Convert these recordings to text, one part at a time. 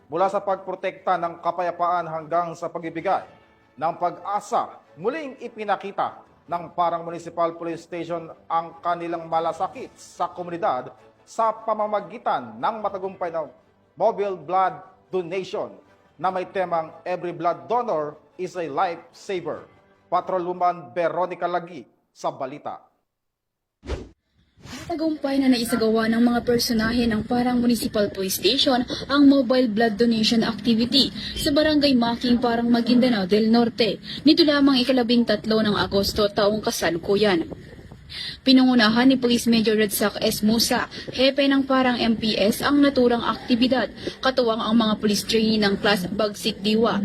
mula sa pagprotekta ng kapayapaan hanggang sa pagbibigay ng pag-asa. Muling ipinakita ng Parang Municipal Police Station ang kanilang malasakit sa komunidad sa pamamagitan ng matagumpay na mobile blood donation na may temang Every Blood Donor is a Lifesaver. Patrolwoman Veronica Lagi sa balita. Tagumpay na naisagawa ng mga personahe ng Parang Municipal Police Station ang mobile blood donation activity sa Barangay Making, Parang Maguindanao del Norte. Nito lamang ika-13 ng Agosto taong kasalukuyan. Pinangunahan ni Police Major Redsac S. Musa, hepe ng Parang MPS, ang naturang aktibidad, katuwang ang mga police trainee ng Class Bagsik Diwa,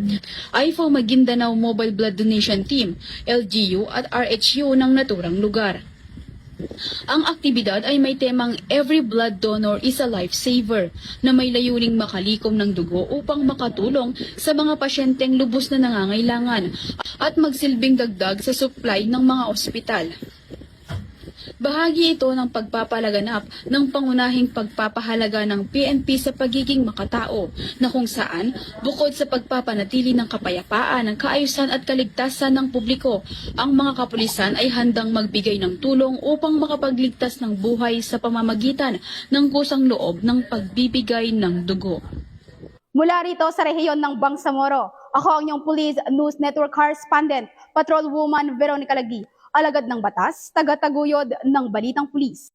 IFO Maguindanao Mobile Blood Donation Team, LGU at RHU ng naturang lugar. Ang aktibidad ay may temang Every Blood Donor is a Lifesaver na may layuning makalikom ng dugo upang makatulong sa mga pasyenteng lubos na nangangailangan at magsilbing dagdag sa supply ng mga ospital. Bahagi ito ng pagpapalaganap ng pangunahing pagpapahalaga ng PNP sa pagiging makatao na kung saan, bukod sa pagpapanatili ng kapayapaan, ng kaayusan at kaligtasan ng publiko, ang mga kapulisan ay handang magbigay ng tulong upang makapagligtas ng buhay sa pamamagitan ng kusang loob ng pagbibigay ng dugo. Mula rito sa rehiyon ng Bangsamoro, ako ang inyong Police News Network Correspondent, Patrolwoman Veronica Lagi, alagad ng batas, taga-taguyod ng Balitang Pulis.